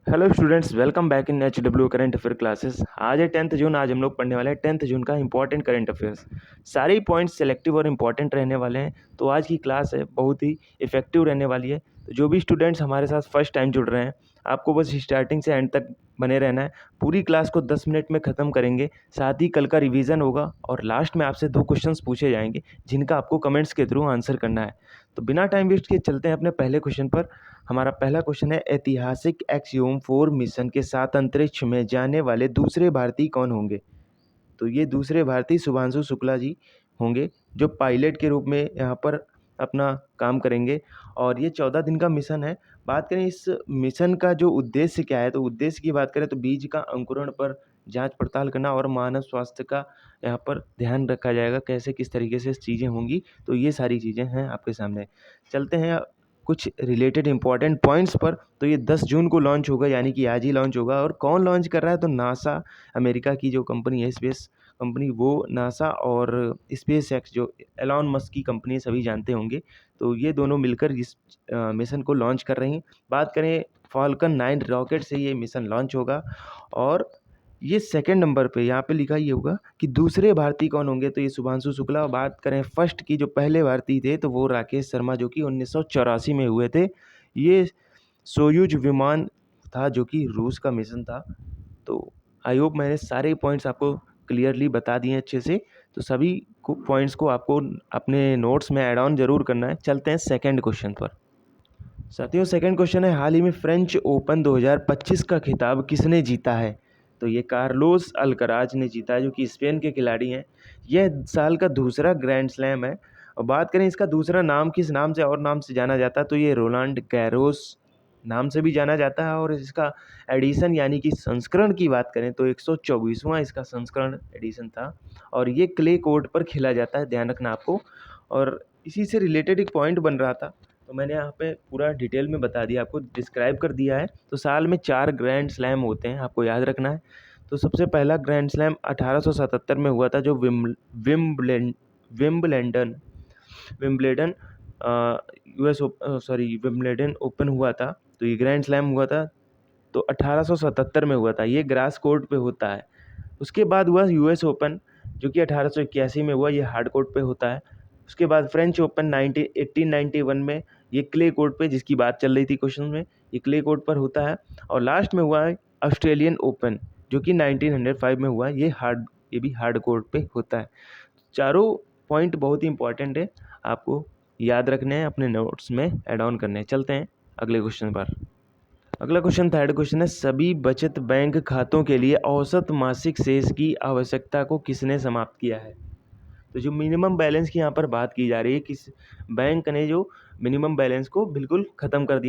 Hello students, welcome back in HW current affair classes. आज है 10th जून। आज हम लोग पढ़ने वाले हैं 10th जून का इंपॉर्टेंट करंट अफेयर्स। सारे ही पॉइंट्स सेलेक्टिव और इंपॉर्टेंट रहने वाले हैं, तो आज की क्लास है बहुत ही इफेक्टिव रहने वाली है। तो जो भी स्टूडेंट्स हमारे साथ फर्स्ट टाइम जुड़ रहे हैं, आपको बस स्टार्टिंग से एंड तक बने रहना है। पूरी क्लास को 10 मिनट में ख़त्म करेंगे, साथ ही कल का रिवीजन होगा और लास्ट में आपसे 2 क्वेश्चंस पूछे जाएंगे जिनका आपको कमेंट्स के थ्रू आंसर करना है। तो बिना टाइम वेस्ट किए चलते हैं अपने पहले क्वेश्चन पर। हमारा पहला क्वेश्चन है, ऐतिहासिक एक्सियोम 4 मिशन के साथ अंतरिक्ष में जाने वाले दूसरे भारतीय कौन होंगे? तो ये दूसरे भारतीय शुभांशु शुक्ला जी होंगे, जो पायलट के रूप में यहाँ पर अपना काम करेंगे। और ये 14 दिन का मिशन है। बात करें इस मिशन का जो उद्देश्य क्या है, तो उद्देश्य की बात करें तो बीज का अंकुरण पर जांच पड़ताल करना और मानव स्वास्थ्य का यहाँ पर ध्यान रखा जाएगा, कैसे किस तरीके से चीज़ें होंगी। तो ये सारी चीज़ें हैं आपके सामने। चलते हैं कुछ रिलेटेड इंपॉर्टेंट पॉइंट्स पर। तो ये 10 जून को लॉन्च होगा, यानी कि आज ही लॉन्च होगा। और कौन लॉन्च कर रहा है? तो नासा, अमेरिका की जो कंपनी है स्पेस कंपनी, वो नासा और स्पेस एक्स जो एलॉन मस्क की कंपनी है, सभी जानते होंगे। तो ये दोनों मिलकर इस मिशन को लॉन्च कर रही हैं। बात करें फाल्कन 9 रॉकेट से ये मिशन लॉन्च होगा। और ये सेकंड नंबर पे यहाँ पे लिखा ये होगा कि दूसरे भारतीय कौन होंगे, तो ये शुभांशु शुक्ला। बात करें फर्स्ट की, जो पहले भारतीय थे, तो वो राकेश शर्मा, जो कि 1984 में हुए थे। ये सोयूज विमान था, जो कि रूस का मिशन था। तो आई होप मैंने सारे पॉइंट्स आपको क्लियरली बता दिए अच्छे से। तो सभी पॉइंट्स को आपको अपने नोट्स में ऐड ऑन जरूर करना है। चलते हैं सेकंड क्वेश्चन पर। साथियों, सेकंड क्वेश्चन है, हाल ही में फ्रेंच ओपन 2025 का खिताब किसने जीता है? तो ये कार्लोस अल्कराज ने जीता है, जो कि स्पेन के खिलाड़ी हैं। यह साल का दूसरा ग्रैंड स्लैम है। और बात करें इसका दूसरा नाम किस नाम से और नाम से जाना जाता है, तो ये रोलांड गैरोस नाम से भी जाना जाता है। और इसका एडिशन यानी कि संस्करण की बात करें तो 124वां इसका संस्करण एडिशन था। और ये क्ले कोर्ट पर खेला जाता है, ध्यान रखना आपको। और इसी से रिलेटेड एक पॉइंट बन रहा था, तो मैंने यहाँ पे पूरा डिटेल में बता दिया, आपको डिस्क्राइब कर दिया है। तो साल में 4 ग्रैंड स्लैम होते हैं, आपको याद रखना है। तो सबसे पहला ग्रैंड स्लैम 1877 में हुआ था, जो विम्बलेंडन विम्बलेडन विम्बलेडन ओपन हुआ था। तो ये ग्रैंड स्लैम हुआ था, तो 1877 में हुआ था। ये ग्रास कोर्ट पे होता है। उसके बाद हुआ US ओपन, जो कि 1881 में हुआ। ये हार्ड कोर्ट पे होता है। उसके बाद फ्रेंच ओपन 1891 में, ये क्ले कोर्ट पे, जिसकी बात चल रही थी क्वेश्चन में, ये क्ले कोर्ट पर होता है। और लास्ट में हुआ है ऑस्ट्रेलियन ओपन, जो कि 1905 में हुआ है। ये भी हार्ड कोर्ट पे होता है। चारों पॉइंट बहुत ही इंपॉर्टेंट है, आपको याद रखने हैं, अपने नोट्स में ऐड ऑन करने हैं। चलते हैं अगले क्वेश्चन पर। अगला क्वेश्चन, थर्ड क्वेश्चन है, सभी बचत बैंक खातों के लिए औसत मासिक शेष की आवश्यकता को किसने समाप्त किया है? तो जो मिनिमम बैलेंस की यहाँ पर बात की जा रही है, किस बैंक ने जो मिनिमम बैलेंस को बिल्कुल ख़त्म कर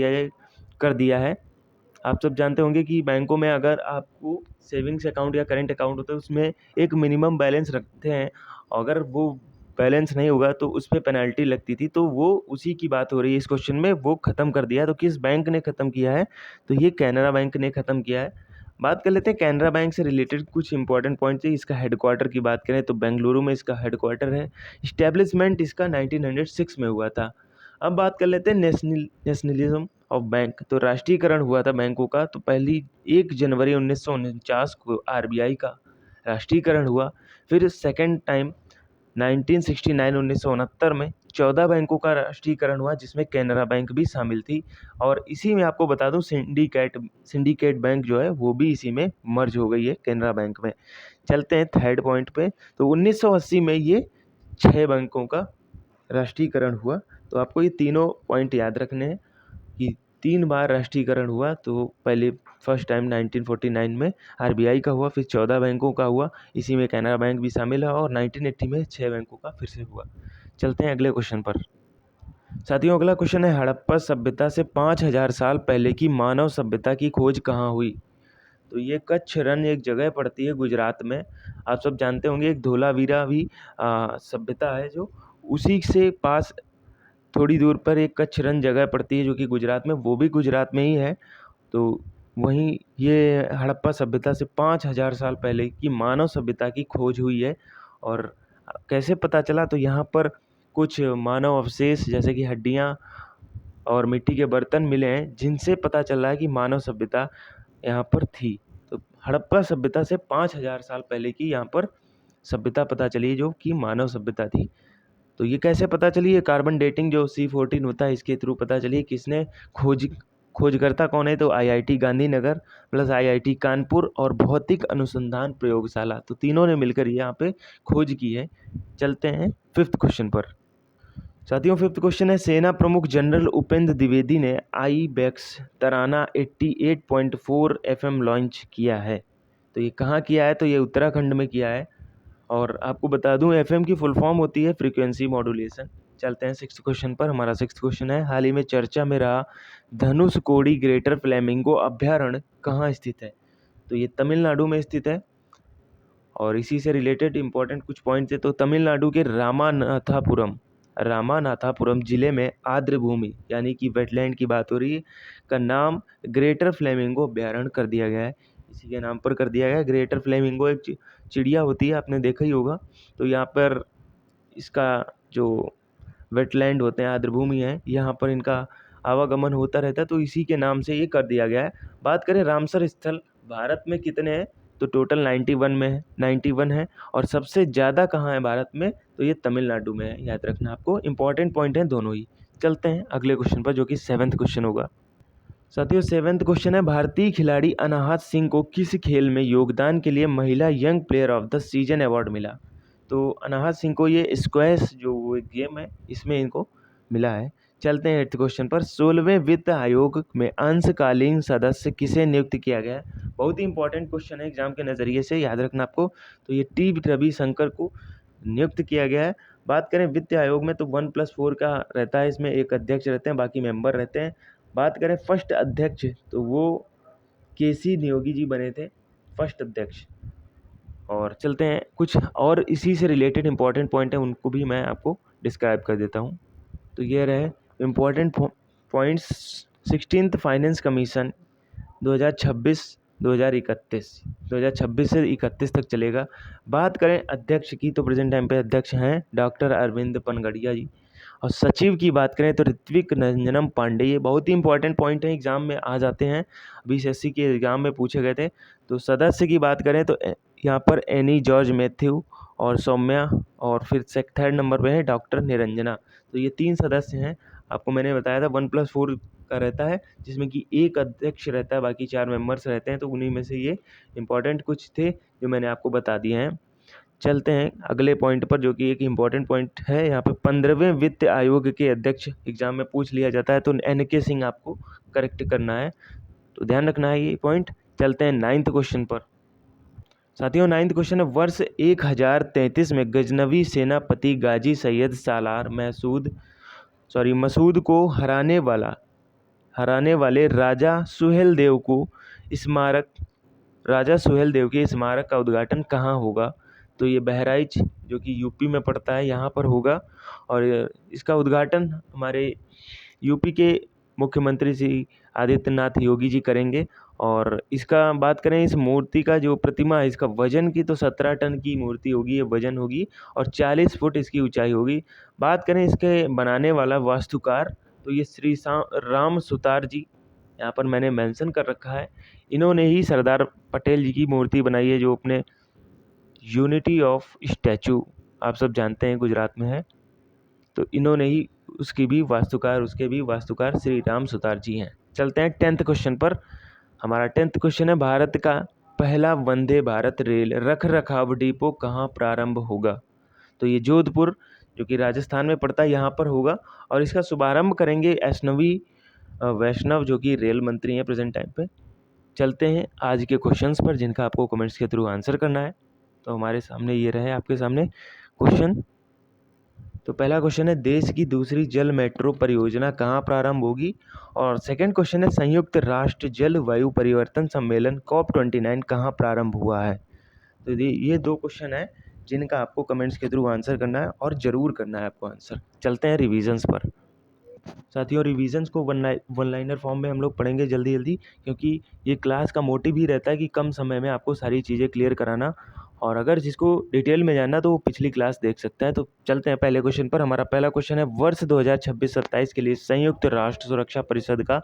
दिया है। आप सब जानते होंगे कि बैंकों में अगर आपको सेविंग्स अकाउंट या करेंट अकाउंट होता है, उसमें एक मिनिमम बैलेंस रखते हैं। अगर वो बैलेंस नहीं होगा तो उस पर पेनल्टी लगती थी। तो वो उसी की बात हो रही है इस क्वेश्चन में, वो ख़त्म कर दिया है। तो किस बैंक ने ख़त्म किया है? तो ये कैनरा बैंक ने ख़त्म किया है। बात कर लेते हैं कैनरा बैंक से रिलेटेड कुछ इंपॉर्टेंट पॉइंट्स है। इसका हेडक्वार्टर की बात करें तो बेंगलुरु में इसका हेडक्वार्टर है। इस्टेब्लिशमेंट इसका 1906 में हुआ था। अब बात कर लेते हैं नेशनलिज्म ऑफ बैंक। तो राष्ट्रीयकरण हुआ था बैंकों का, तो पहली 1 जनवरी 1949 को RBI का राष्ट्रीयकरण हुआ। फिर सेकेंड टाइम 1969 में 14 बैंकों का राष्ट्रीयकरण हुआ, जिसमें कैनरा बैंक भी शामिल थी। और इसी में आपको बता दूं, सिंडिकेट बैंक जो है वो भी इसी में मर्ज हो गई है कैनरा बैंक में। चलते हैं थर्ड पॉइंट पे। तो 1980 में ये 6 बैंकों का राष्ट्रीयकरण हुआ। तो आपको ये तीनों पॉइंट याद रखने हैं कि 3 बार राष्ट्रीयकरण हुआ। तो पहले फर्स्ट टाइम 1949 में RBI का हुआ, फिर 14 बैंकों का हुआ, इसी में कैनरा बैंक भी शामिल है। और 1980 में 6 बैंकों का फिर से हुआ। चलते हैं अगले क्वेश्चन पर। साथियों, अगला क्वेश्चन है, हड़प्पा सभ्यता से 5000 साल पहले की मानव सभ्यता की खोज कहाँ हुई? तो ये कच्छ रण एक जगह पड़ती है गुजरात में। आप सब जानते होंगे, एक धोलावीरा भी सभ्यता है, जो उसी से पास थोड़ी दूर पर एक कच्छ रण जगह पड़ती है, जो कि गुजरात में, वो भी गुजरात में ही है। तो वहीं ये हड़प्पा सभ्यता से 5000 साल पहले की मानव सभ्यता की खोज हुई है। और कैसे पता चला? तो यहाँ पर कुछ मानव अवशेष जैसे कि हड्डियाँ और मिट्टी के बर्तन मिले हैं, जिनसे पता चल रहा है कि मानव सभ्यता यहाँ पर थी। तो हड़प्पा सभ्यता से 5000 साल पहले की यहाँ पर सभ्यता पता चली जो कि मानव सभ्यता थी। तो ये कैसे पता चली? ये कार्बन डेटिंग जो C14 होता है इसके थ्रू पता चली। किसने खोजकर्ता कौन है? तो IIT Gandhinagar plus IIT Kanpur और भौतिक अनुसंधान प्रयोगशाला, तो तीनों ने मिलकर यहाँ पे खोज की है। चलते हैं 5th क्वेश्चन पर। साथियों 5th क्वेश्चन है, सेना प्रमुख जनरल उपेंद्र द्विवेदी ने IBEX तराना 88.4 FM लॉन्च किया है। तो ये कहाँ किया है? तो ये उत्तराखंड में किया है। और आपको बता दूं FM की फुल फॉर्म होती है फ्रीक्वेंसी मॉड्यूलेशन। चलते हैं 6th क्वेश्चन पर। हमारा 6th क्वेश्चन है, हाल ही में चर्चा में रहा धनुषकोडी ग्रेटर फ्लेमिंगो अभ्यारण्य कहाँ स्थित है? तो ये तमिलनाडु में स्थित है। और इसी से रिलेटेड इंपॉर्टेंट कुछ पॉइंट थे। तो तमिलनाडु के रामानाथापुरम जिले में आर्द्र भूमि यानी कि वेटलैंड की बात हो रही है, का नाम ग्रेटर फ्लेमिंगो अभ्यारण्य कर दिया गया है। इसी के नाम पर कर दिया गया है। ग्रेटर फ्लेमिंगो एक चिड़िया होती है, आपने देखा ही होगा। तो यहाँ पर इसका जो वेटलैंड होते हैं, आर्द्र भूमि है, यहाँ पर इनका आवागमन होता रहता है, तो इसी के नाम से ये कर दिया गया है। बात करें रामसर स्थल भारत में कितने हैं? तो टोटल 91 है। और सबसे ज़्यादा कहाँ है भारत में? तो ये तमिलनाडु में है। याद रखना आपको, इंपॉर्टेंट पॉइंट हैं दोनों ही। चलते हैं अगले क्वेश्चन पर जो कि 7th क्वेश्चन होगा। साथियों 7th क्वेश्चन है, भारतीय खिलाड़ी अनाहत सिंह को किस खेल में योगदान के लिए महिला young player of the season award मिला? तो अनाहत सिंह को ये स्क्वैश जो गेम है इसमें इनको मिला है। चलते हैं 8th क्वेश्चन पर। 16वें वित्त आयोग में अंशकालीन सदस्य किसे नियुक्त किया गया है? बहुत ही इंपॉर्टेंट क्वेश्चन है एग्जाम के नज़रिए से, याद रखना आपको। तो ये टी रविशंकर को नियुक्त किया गया है। बात करें वित्त आयोग में तो 1+4 का रहता है, इसमें एक अध्यक्ष रहते हैं, बाकी मेंबर रहते हैं। बात करें फर्स्ट अध्यक्ष तो वो KC नियोगी जी बने थे फर्स्ट अध्यक्ष। और चलते हैं कुछ और इसी से रिलेटेड इंपॉर्टेंट पॉइंट है, उनको भी मैं आपको डिस्क्राइब कर देता हूँ। तो ये रहे important points. 16th finance commission 2026 से 31 तक चलेगा। बात करें अध्यक्ष की तो प्रेजेंट टाइम पे अध्यक्ष हैं डॉक्टर अरविंद पनगड़िया जी। और सचिव की बात करें तो ऋत्विक रंजनम पांडे। ये बहुत ही इंपॉर्टेंट पॉइंट है, एग्जाम में आ जाते हैं, BCSC के एग्जाम में पूछे गए थे। तो सदस्य की बात करें तो यहाँ पर एनी जॉर्ज मैथ्यू और सौम्या, और फिर 3rd नंबर पे है डॉक्टर निरंजना। तो ये 3 सदस्य हैं। आपको मैंने बताया था 1+4 का रहता है, जिसमें कि एक अध्यक्ष रहता है, बाकी 4 मेंबर्स रहते हैं। तो उन्हीं में से ये इंपॉर्टेंट कुछ थे जो मैंने आपको बता दिए हैं। चलते हैं अगले पॉइंट पर जो कि एक इम्पॉर्टेंट पॉइंट है। यहाँ पे 15वें वित्त आयोग के अध्यक्ष एग्जाम में पूछ लिया जाता है, तो NK सिंह आपको करेक्ट करना है, तो ध्यान रखना है ये पॉइंट। चलते हैं 9th क्वेश्चन पर। साथियों 9th क्वेश्चन है, वर्ष 1033 में गजनवी सेनापति गाजी सैयद सालार मसूद को हराने वाले राजा सुहेल देव के स्मारक का उद्घाटन कहाँ होगा? तो ये बहराइच जो कि यूपी में पड़ता है यहाँ पर होगा। और इसका उद्घाटन हमारे यूपी के मुख्यमंत्री श्री आदित्यनाथ योगी जी करेंगे। और इसका बात करें इस मूर्ति का जो प्रतिमा है, इसका वजन की तो 17 टन की मूर्ति होगी, ये वजन होगी, और 40 फुट इसकी ऊंचाई होगी। बात करें इसके बनाने वाला वास्तुकार तो ये श्री राम सुतार जी, यहाँ पर मैंने मेंशन कर रखा है। इन्होंने ही सरदार पटेल जी की मूर्ति बनाई है जो अपने यूनिटी ऑफ स्टैचू आप सब जानते हैं गुजरात में है। तो इन्होंने ही उसके भी वास्तुकार श्री राम सुतार जी हैं। चलते हैं 10th क्वेश्चन पर। हमारा 10th क्वेश्चन है, भारत का पहला वंदे भारत रेल रख रखाव डिपो कहाँ प्रारंभ होगा? तो ये जोधपुर जो कि राजस्थान में पड़ता है यहाँ पर होगा। और इसका शुभारंभ करेंगे वैष्णव जो कि रेल मंत्री हैं प्रेजेंट टाइम पे। चलते हैं आज के क्वेश्चंस पर जिनका आपको कमेंट्स के थ्रू आंसर करना है। तो हमारे सामने ये रहे आपके सामने क्वेश्चन। तो पहला क्वेश्चन है, देश की दूसरी जल मेट्रो परियोजना कहाँ प्रारंभ होगी? और सेकंड क्वेश्चन है, संयुक्त राष्ट्र जलवायु परिवर्तन सम्मेलन COP29 कहाँ प्रारंभ हुआ है? तो ये 2 क्वेश्चन है जिनका आपको कमेंट्स के थ्रू आंसर करना है, और ज़रूर करना है आपको आंसर। चलते हैं रिविजन्स पर। साथियों रिविजन्स को वन लाइनर फॉर्म में हम लोग पढ़ेंगे जल्दी क्योंकि ये क्लास का मोटिव ही रहता है कि कम समय में आपको सारी चीज़ें क्लियर कराना। और अगर जिसको डिटेल में जानना तो वो पिछली क्लास देख सकता है। तो चलते हैं पहले क्वेश्चन पर। हमारा पहला क्वेश्चन है, वर्ष 2026-27 के लिए संयुक्त राष्ट्र सुरक्षा परिषद का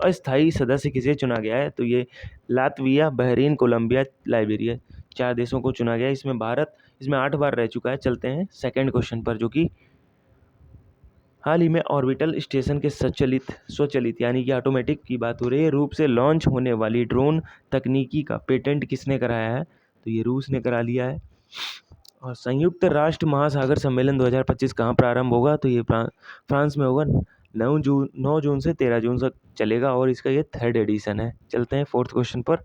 अस्थायी सदस्य किसे चुना गया है? तो ये लातविया, बहरीन, कोलंबिया, लाइबेरिया 4 देशों को चुना गया है। इसमें भारत इसमें 8 बार रह चुका है। चलते हैं सेकेंड क्वेश्चन पर, जो कि हाल ही में ऑर्बिटल स्टेशन के स्वचालित यानी कि ऑटोमेटिक की बात हो रही है रूप से लॉन्च होने वाली ड्रोन तकनीकी का पेटेंट किसने कराया है? तो ये रूस ने करा लिया है। और संयुक्त राष्ट्र महासागर सम्मेलन 2025 कहाँ प्रारंभ होगा? तो ये फ्रांस में होगा। 9 जून से 13 जून तक चलेगा और इसका ये 3rd एडिशन है। चलते हैं 4th क्वेश्चन पर।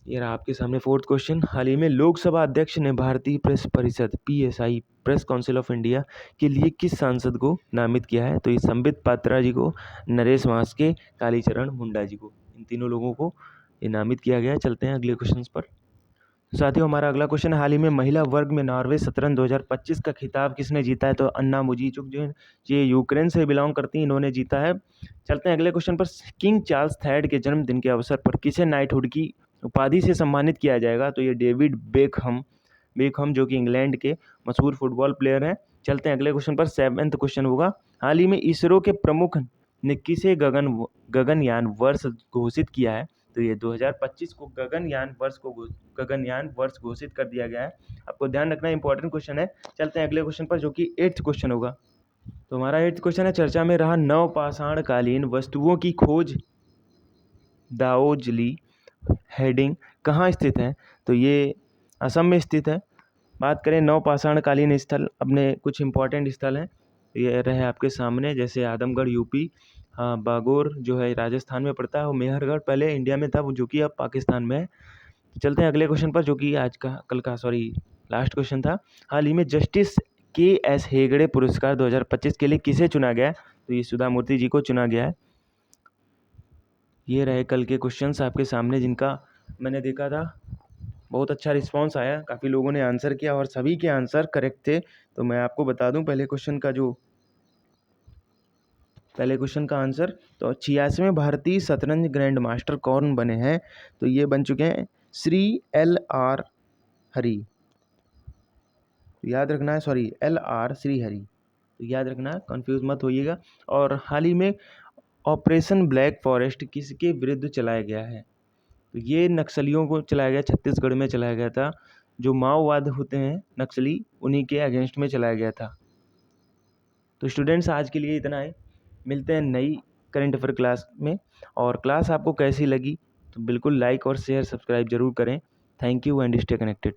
ये रहा आपके सामने 4th क्वेश्चन। हाल ही में लोकसभा अध्यक्ष ने भारतीय प्रेस परिषद PSI press council of India के लिए किस सांसद को नामित किया है? तो ये संबित पात्रा जी को, नरेश वांसके, कालीचरण मुंडा जी को, इन तीनों लोगों को ये नामित किया गया है। चलते हैं अगले क्वेश्चन पर। साथियों, हमारा अगला क्वेश्चन, हाल ही में महिला वर्ग में नॉर्वे शतरंज 2025 का खिताब किसने जीता है? तो अन्ना मुजीचुक जो है ये यूक्रेन से बिलोंग करती हैं, इन्होंने जीता है। चलते हैं अगले क्वेश्चन पर। किंग चार्ल्स III के जन्मदिन के अवसर पर किसे नाइटहुड की उपाधि से सम्मानित किया जाएगा? तो ये डेविड बेकहम जो कि इंग्लैंड के मशहूर फुटबॉल प्लेयर हैं। चलते हैं अगले क्वेश्चन पर। 7th क्वेश्चन होगा, हाल ही में इसरो के प्रमुख ने किसे गगनयान वर्ष घोषित किया है? तो ये 2025 को गगनयान वर्ष घोषित कर दिया गया है। आपको ध्यान रखना, इंपॉर्टेंट क्वेश्चन है। चलते हैं अगले क्वेश्चन पर, जो कि 8th क्वेश्चन होगा। तो हमारा 8th क्वेश्चन है, चर्चा में रहा नवपाषाणकालीन वस्तुओं की खोज दाओजली हेडिंग कहाँ स्थित है? तो ये असम में स्थित है। बात करें नवपाषाणकालीन स्थल, अपने कुछ इंपॉर्टेंट स्थल हैं, ये रहे आपके सामने, जैसे आदमगढ़ यूपी, हाँ बागोर जो है राजस्थान में पड़ता है, और मेहरगढ़ पहले इंडिया में था, वो जो कि अब पाकिस्तान में है। चलते हैं अगले क्वेश्चन पर, जो कि लास्ट क्वेश्चन था। हाल ही में जस्टिस KS हेगड़े पुरस्कार 2025 के लिए किसे चुना गया है? तो ये सुधा मूर्ति जी को चुना गया है। ये रहे कल के क्वेश्चंस आपके सामने, जिनका मैंने देखा था बहुत अच्छा रिस्पांस आया, काफ़ी लोगों ने आंसर किया और सभी के आंसर करेक्ट थे। तो मैं आपको बता दूं पहले क्वेश्चन का आंसर, तो 86वें भारतीय शतरंज ग्रैंड मास्टर कौन बने हैं? तो ये बन चुके हैं श्री LR हरी। याद रखना है, सॉरी LR श्रीहरि, तो याद रखना, कंफ्यूज मत होइएगा। और हाल ही में ऑपरेशन ब्लैक फॉरेस्ट किसके विरुद्ध चलाया गया है? तो ये नक्सलियों को चलाया गया, छत्तीसगढ़ में चलाया गया था। जो माओवाद होते हैं नक्सली, उन्हीं के अगेंस्ट में चलाया गया था। तो स्टूडेंट्स, आज के लिए इतना है, मिलते हैं नई करंट अफेयर क्लास में। और क्लास आपको कैसी लगी तो बिल्कुल लाइक और शेयर सब्सक्राइब जरूर करें। Thank you and stay connected.